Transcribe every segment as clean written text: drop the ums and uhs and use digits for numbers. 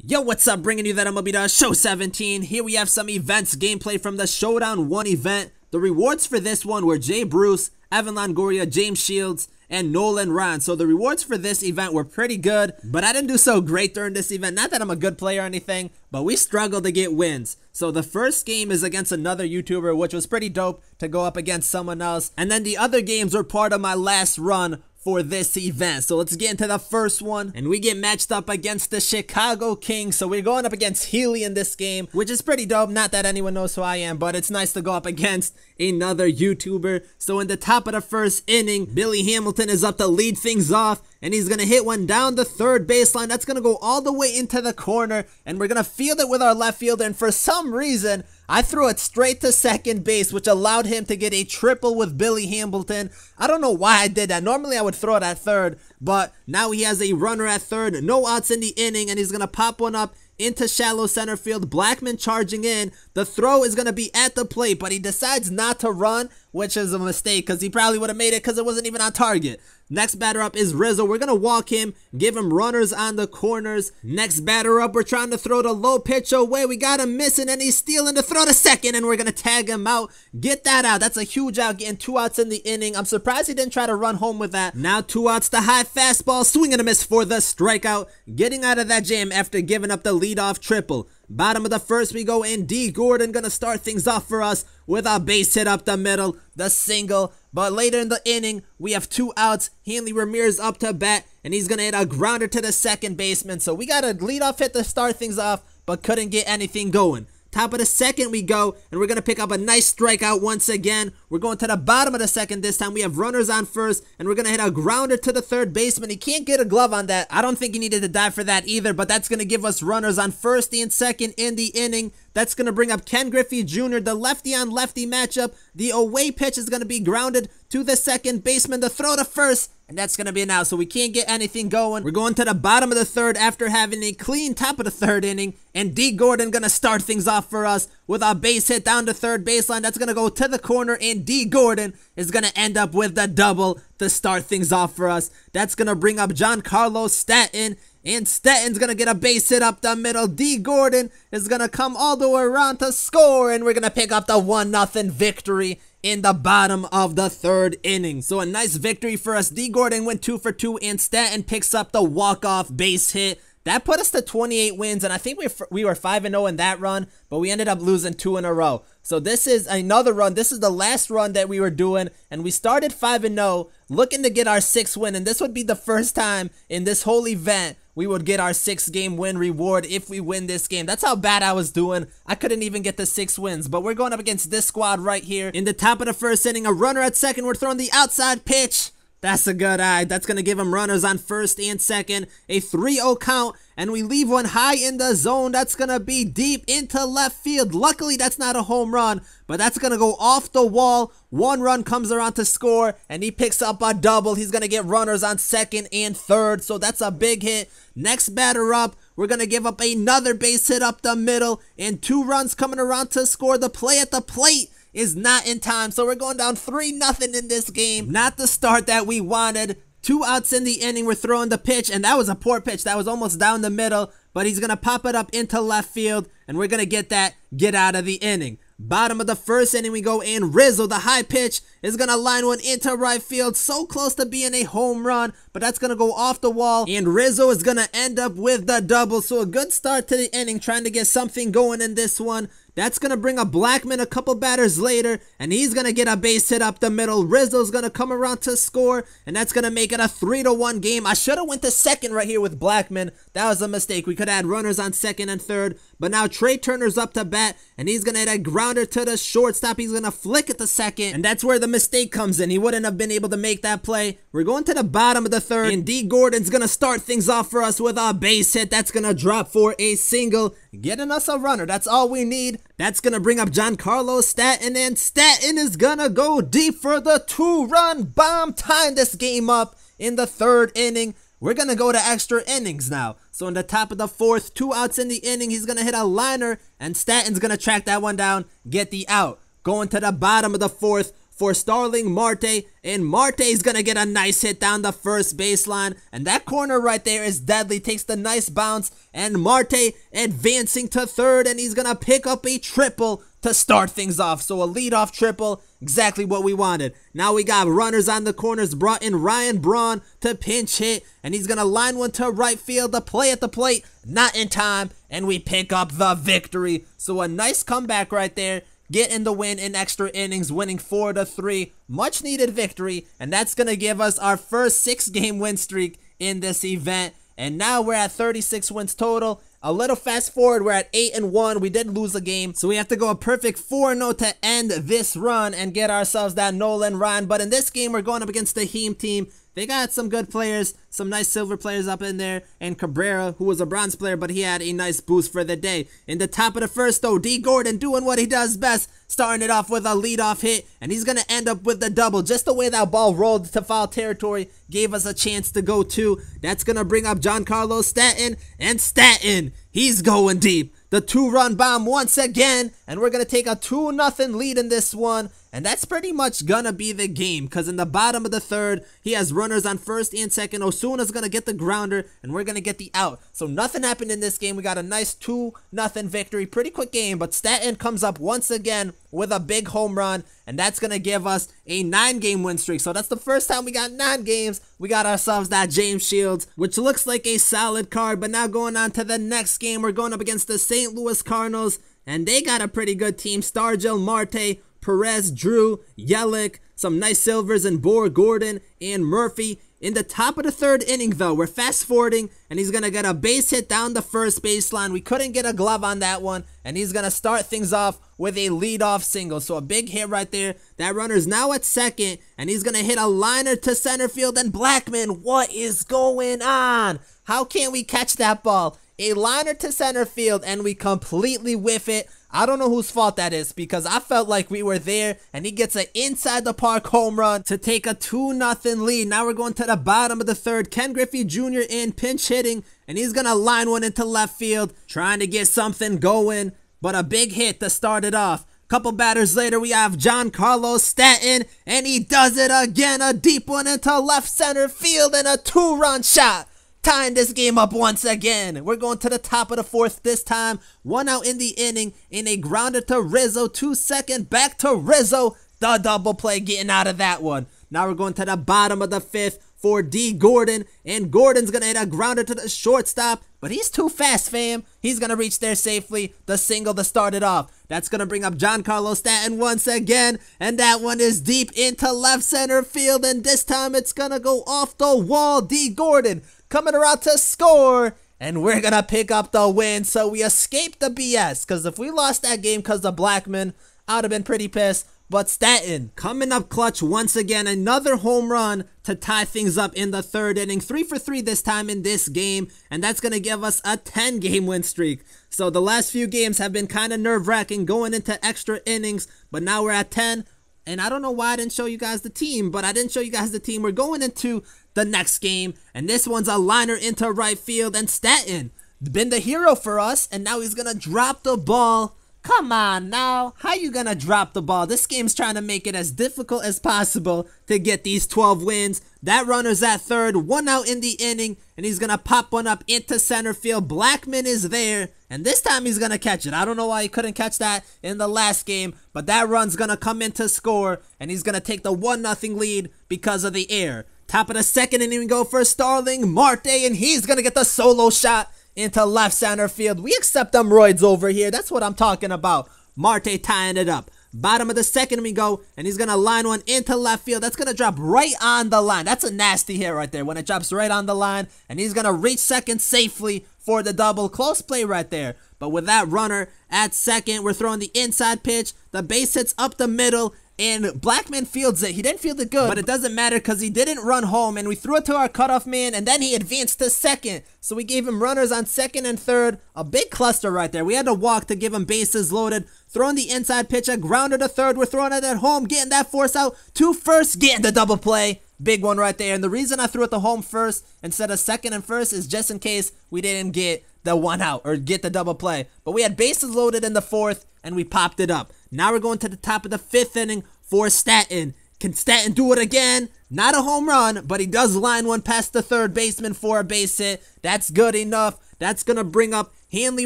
Yo, what's up? Bringing you that MLB Show 17. Here we have some events gameplay from the Showdown 1 event. The rewards for this one were Jay Bruce, Evan Longoria, James Shields, and Nolan Ron. So the rewards for this event were pretty good, but I didn't do so great during this event. Not that I'm a good player or anything, but we struggled to get wins. So the first game is against another YouTuber, which was pretty dope to go up against someone else. And then the other games were part of my last run for this event. So let's get into the first one, and we get matched up against the Chicago Kings. So we're going up against Healy in this game, which is pretty dope. Not that anyone knows who I am, but it's nice to go up against another YouTuber. So in the top of the first inning, Billy Hamilton is up to lead things off, and he's gonna hit one down the third baseline. That's gonna go all the way into the corner, and we're gonna field it with our left fielder. And for some reason, I threw it straight to second base, which allowed him to get a triple with Billy Hamilton. I don't know why I did that. Normally I would throw it at third, but now he has a runner at third, no outs in the inning, and he's gonna pop one up into shallow center field. Blackman charging in. The throw is going to be at the plate, but he decides not to run, which is a mistake because he probably would have made it because it wasn't even on target. Next batter up is Rizzo. We're going to walk him, give him runners on the corners. Next batter up, we're trying to throw the low pitch away. We got him missing, and he's stealing the throw to second, and we're going to tag him out. Get that out. That's a huge out, getting 2 outs in the inning. I'm surprised he didn't try to run home with that. Now 2 outs, the high fastball, swing and a miss for the strikeout. Getting out of that jam after giving up the leadoff triple. Bottom of the first, we go in. D. Gordon gonna start things off for us with a base hit up the middle, the single. But later in the inning, we have 2 outs. Hanley Ramirez up to bat, and he's gonna hit a grounder to the second baseman. So we got a leadoff hit to start things off, but couldn't get anything going. Top of the second we go, and we're going to pick up a nice strikeout once again. We're going to the bottom of the second this time. We have runners on first, and we're going to hit a grounder to the third baseman. He can't get a glove on that. I don't think he needed to dive for that either, but that's going to give us runners on first and second in the inning. That's going to bring up Ken Griffey Jr., the lefty-on-lefty matchup. The away pitch is going to be grounded to the second baseman. The throw to first, and that's going to be an out, so we can't get anything going. We're going to the bottom of the third after having a clean top of the third inning, and D. Gordon going to start things off for us with a base hit down the third baseline. That's going to go to the corner, and D. Gordon is going to end up with the double to start things off for us. That's going to bring up Giancarlo Stanton, and Stanton's going to get a base hit up the middle. D. Gordon is going to come all the way around to score, and we're going to pick up the 1-0 victory in the bottom of the third inning. So a nice victory for us. D. Gordon went 2 for 2, and Stanton picks up the walk-off base hit. That put us to 28 wins, and I think we were 5-0 in that run, but we ended up losing 2 in a row. So this is another run. This is the last run that we were doing, and we started 5-0, looking to get our 6th win, and this would be the first time in this whole event we would get our 6-game win reward if we win this game. That's how bad I was doing. I couldn't even get the 6 wins, but we're going up against this squad right here. In the top of the first inning, a runner at second. We're throwing the outside pitch. That's a good eye. That's going to give him runners on first and second. A 3-0 count, and we leave one high in the zone. That's going to be deep into left field. Luckily, that's not a home run, but that's going to go off the wall. 1 run comes around to score, and he picks up a double. He's going to get runners on second and third, so that's a big hit. Next batter up, we're going to give up another base hit up the middle, and 2 runs coming around to score. The play at the plate is not in time, so we're going down 3-0 in this game. Not the start that we wanted. 2 outs in the inning. We're throwing the pitch, and that was a poor pitch. That was almost down the middle, but he's going to pop it up into left field, and we're going to get out of the inning. Bottom of the first inning, we go in. Rizzo, the high pitch, is going to line one into right field. So close to being a home run, but that's going to go off the wall, and Rizzo is going to end up with the double. So a good start to the inning, trying to get something going in this one. That's going to bring up Blackman a couple batters later, and he's going to get a base hit up the middle. Rizzo's going to come around to score, and that's going to make it a 3-1 game. I should have went to second right here with Blackman. That was a mistake. We could have had runners on second and third, but now Trey Turner's up to bat, and he's going to hit a grounder to the shortstop. He's going to flick it to second, and that's where the mistake comes in. He wouldn't have been able to make that play. We're going to the bottom of the third, and D. Gordon's going to start things off for us with a base hit. That's going to drop for a single, getting us a runner. That's all we need. That's going to bring up Giancarlo Stanton, and Stanton is going to go deep for the 2-run bomb. Tying this game up in the third inning. We're going to go to extra innings now. So in the top of the fourth, 2 outs in the inning, he's going to hit a liner, and Stanton's going to track that one down, get the out. Going to the bottom of the fourth, for Starling Marte, and Marte's gonna get a nice hit down the first baseline, and that corner right there is deadly. Takes the nice bounce, and Marte advancing to third, and he's gonna pick up a triple to start things off. So a leadoff triple, exactly what we wanted. Now we got runners on the corners, brought in Ryan Braun to pinch hit, and he's gonna line one to right field. The play at the plate, not in time, and we pick up the victory. So a nice comeback right there, getting the win in extra innings, winning 4-3. Much needed victory, and that's gonna give us our first 6-game win streak in this event. And now we're at 36 wins total. A little fast forward, we're at 8-1. We did lose a game, so we have to go a perfect 4-0 to end this run and get ourselves that NOLAN run. But in this game, we're going up against the Heem team. They got some good players, some nice silver players up in there, and Cabrera, who was a bronze player, but he had a nice boost for the day. In the top of the first, though, D. Gordon doing what he does best, starting it off with a leadoff hit, and he's going to end up with the double. Just the way that ball rolled to foul territory gave us a chance to go 2. That's going to bring up Giancarlo Stanton, and Stanton, he's going deep. The 2-run bomb once again, and we're going to take a 2-0 lead in this one. And that's pretty much gonna be the game, because in the bottom of the third, he has runners on first and second. Osuna's gonna get the grounder, and we're gonna get the out. So nothing happened in this game. We got a nice 2-0 victory. Pretty quick game, but Stanton comes up once again with a big home run, and that's gonna give us a 9-game win streak. So that's the first time we got 9 games. We got ourselves that James Shields, which looks like a solid card. But now going on to the next game, we're going up against the St. Louis Cardinals, and they got a pretty good team. Stargell Marte, Perez, Drew, Yelich, some nice silvers, and Bohr, Gordon, and Murphy. In the top of the third inning, though, we're fast forwarding, and he's going to get a base hit down the first baseline. We couldn't get a glove on that one, and he's going to start things off with a leadoff single. So a big hit right there. That runner's now at second, and he's going to hit a liner to center field. And Blackman, what is going on? How can't we catch that ball? A liner to center field, and we completely whiff it. I don't know whose fault that is, because I felt like we were there, and he gets an inside the park home run to take a 2-0 lead. Now we're going to the bottom of the third. Ken Griffey Jr. in pinch hitting, and he's gonna line one into left field, trying to get something going, but a big hit to start it off. Couple batters later, we have Giancarlo Stanton, and he does it again. A deep one into left center field, and a 2-run shot, tying this game up once again. We're going to the top of the fourth this time. 1 out in the inning, in a grounder to Rizzo, 2 second, back to Rizzo. The double play getting out of that one. Now we're going to the bottom of the fifth for D. Gordon, and Gordon's going to hit a grounder to the shortstop, but he's too fast, fam. He's going to reach there safely. The single to start it off. That's going to bring up Giancarlo Stanton once again, and that one is deep into left center field, and this time it's going to go off the wall. D. Gordon coming around to score, and we're gonna pick up the win. So we escaped the BS, because if we lost that game because of Blackman, I would have been pretty pissed. But Stanton coming up clutch once again, another home run to tie things up in the third inning. 3 for 3 this time in this game, and that's gonna give us a 10-game win streak. So the last few games have been kind of nerve-wracking going into extra innings, but now we're at 10. And I don't know why I didn't show you guys the team, but I didn't show you guys the team. We're going into the next game, and this one's a liner into right field, and Stanton been the hero for us, and now he's gonna drop the ball. Come on now, how you gonna drop the ball? This game's trying to make it as difficult as possible to get these 12 wins. That runner's at third, 1 out in the inning, and he's gonna pop one up into center field. Blackman is there, and this time he's gonna catch it. I don't know why he couldn't catch that in the last game, but that run's gonna come in to score, and he's gonna take the 1-0 lead because of the air. Top of the second inning, we go for Starling Marte, and he's gonna get the solo shot into left center field. We accept them roids over here. That's what I'm talking about. Marte tying it up. Bottom of the second we go, and he's gonna line one into left field. That's gonna drop right on the line. That's a nasty hit right there when it drops right on the line, and he's gonna reach second safely for the double. Close play right there. But with that runner at second, we're throwing the inside pitch. The base hits up the middle, and Blackman fields it. He didn't field it good, but it doesn't matter because he didn't run home, and we threw it to our cutoff man, and then he advanced to second. So we gave him runners on second and third. A big cluster right there. We had to walk to give him bases loaded. Throwing the inside pitch, a grounder to third. We're throwing it at home, getting that force out to first, getting the double play. Big one right there. And the reason I threw it to home first instead of second and first is just in case we didn't get the 1 out or get the double play. But we had bases loaded in the fourth, and we popped it up. Now we're going to the top of the fifth inning for Stanton, Can Stanton do it again? Not a home run, but he does line one past the third baseman for a base hit. That's good enough. That's going to bring up Hanley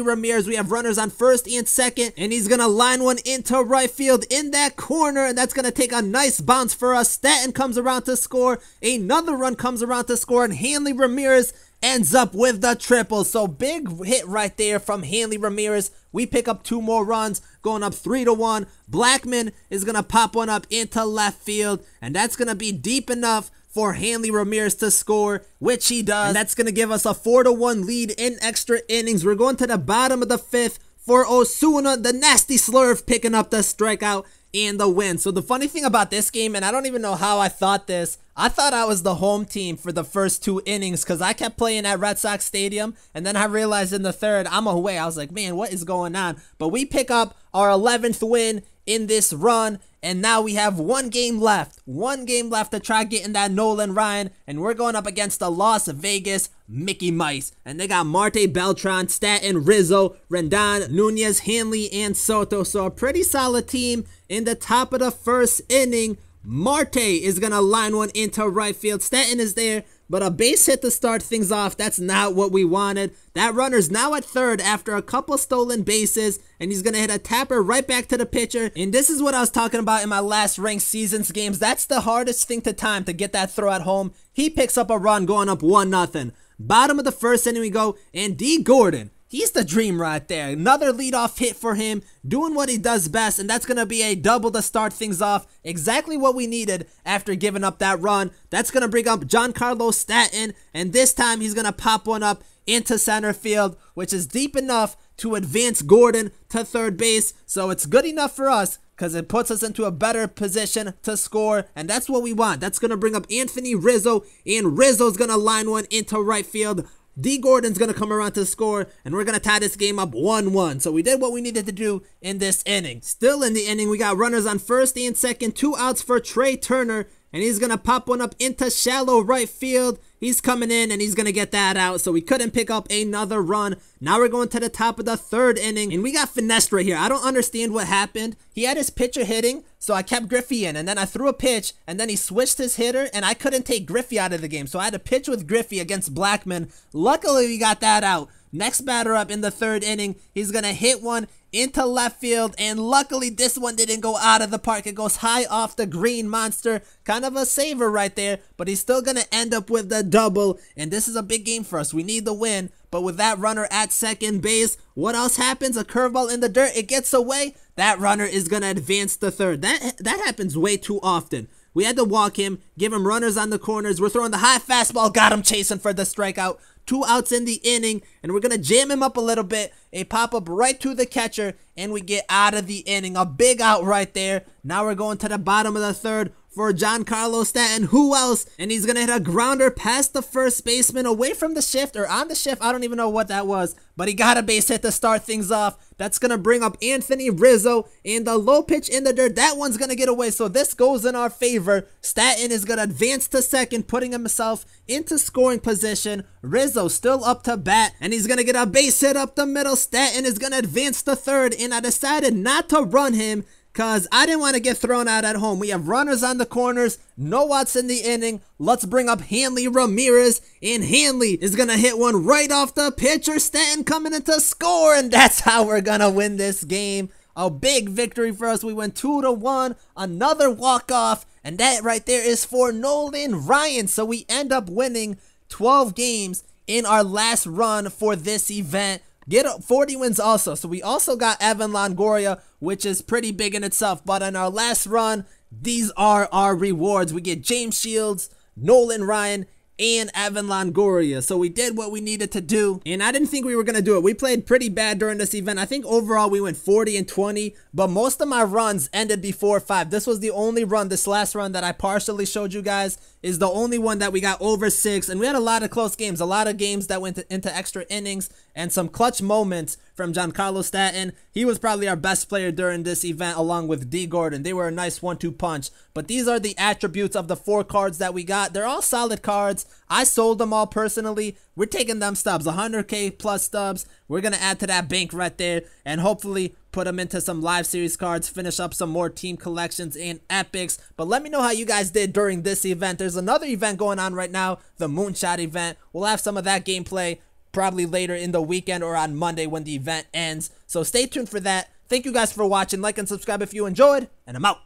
Ramirez. We have runners on first and second, and he's going to line one into right field in that corner, and that's going to take a nice bounce for us. Stanton comes around to score. Another run comes around to score, and Hanley Ramirez ends up with the triple. So big hit right there from Hanley Ramirez. We pick up 2 more runs, going up 3-1. Blackman is going to pop one up into left field, and that's going to be deep enough for Hanley Ramirez to score, which he does. And that's going to give us a 4-1 lead in extra innings. We're going to the bottom of the 5th for Osuna, the nasty slurve, picking up the strikeout and the win. So the funny thing about this game, and I don't even know how I thought this, I thought I was the home team for the first 2 innings because I kept playing at Red Sox Stadium, and then I realized in the third, I'm away. I was like, man, what is going on? But we pick up our 11th win in this run, and now we have 1 game left. 1 game left to try getting that Nolan Ryan, and we're going up against the Las Vegas Mickey Mice. And they got Marte, Beltran, Stanton, Rizzo, Rendon, Nunez, Hanley, and Soto. So a pretty solid team. In the top of the first inning, Marte is going to line one into right field. Stanton is there, but a base hit to start things off. That's not what we wanted. That runner's now at third after a couple stolen bases, and he's going to hit a tapper right back to the pitcher. And this is what I was talking about in my last ranked seasons games. That's the hardest thing to time, to get that throw at home. He picks up a run going up 1-0. Bottom of the first inning we go, and D. Gordon, he's the dream right there. Another leadoff hit for him, doing what he does best, and that's going to be a double to start things off. Exactly what we needed after giving up that run. That's going to bring up Giancarlo Stanton, and this time he's going to pop one up into center field, which is deep enough to advance Gordon to third base. So it's good enough for us because it puts us into a better position to score, and that's what we want. That's going to bring up Anthony Rizzo, and Rizzo's going to line one into right field. D. Gordon's going to come around to score, and we're going to tie this game up 1-1. So we did what we needed to do in this inning. Still in the inning, we got runners on first and second, 2 outs for Trey Turner, and he's going to pop one up into shallow right field. He's coming in, and he's going to get that out, so we couldn't pick up another run. Now we're going to the top of the third inning, and we got finessed right here. I don't understand what happened. He had his pitcher hitting, so I kept Griffey in, and then I threw a pitch, and then he switched his hitter, and I couldn't take Griffey out of the game, so I had to pitch with Griffey against Blackman. Luckily, we got that out. Next batter up in the third inning, he's going to hit one into left field, and luckily this one didn't go out of the park. It goes high off the green monster. Kind of a saver right there, but he's still going to end up with the double, and this is a big game for us. We need the win, but with that runner at second base, what else happens? A curveball in the dirt, it gets away. That runner is going to advance to third. That happens way too often. We had to walk him, give him runners on the corners. We're throwing the high fastball, got him chasing for the strikeout. 2 outs in the inning, and we're going to jam him up a little bit. A pop-up right to the catcher, and we get out of the inning. A big out right there. Now we're going to the bottom of the third for Giancarlo Stanton. Who else? And he's going to hit a grounder past the first baseman, away from the shift, or on the shift. I don't even know what that was, but he got a base hit to start things off. That's going to bring up Anthony Rizzo, and the low pitch in the dirt, that one's going to get away, so this goes in our favor. Stanton is going to advance to second, putting himself into scoring position. Rizzo still up to bat, and he's going to get a base hit up the middle. Stanton is going to advance to third, and I decided not to run him because I didn't want to get thrown out at home. We have runners on the corners, no outs in the inning. Let's bring up Hanley Ramirez, and Hanley is going to hit one right off the pitcher. Stanton coming in to score, and that's how we're going to win this game. A big victory for us. We went 2-1, another walk-off, and that right there is for Nolan Ryan. So we end up winning 12 games in our last run for this event. Get 40 wins also. So we also got Evan Longoria, which is pretty big in itself. But in our last run, these are our rewards. We get James Shields, Nolan Ryan, and Evan Longoria. So we did what we needed to do, and I didn't think we were going to do it. We played pretty bad during this event. I think overall we went 40-20, but most of my runs ended before 5. This was the only run, this last run that I partially showed you guys, is the only one that we got over 6, and we had a lot of close games, a lot of games that went into extra innings, and some clutch moments from Giancarlo Stanton. He was probably our best player during this event along with D. Gordon. They were a nice 1-2 punch. But these are the attributes of the 4 cards that we got. They're all solid cards. I sold them all personally. We're taking them stubs, 100K plus stubs. We're going to add to that bank right there and hopefully put them into some live series cards, finish up some more team collections and epics. But let me know how you guys did during this event. There's another event going on right now, the Moonshot event. We'll have some of that gameplay probably later in the weekend or on Monday when the event ends. So stay tuned for that. Thank you guys for watching. Like and subscribe if you enjoyed, and I'm out.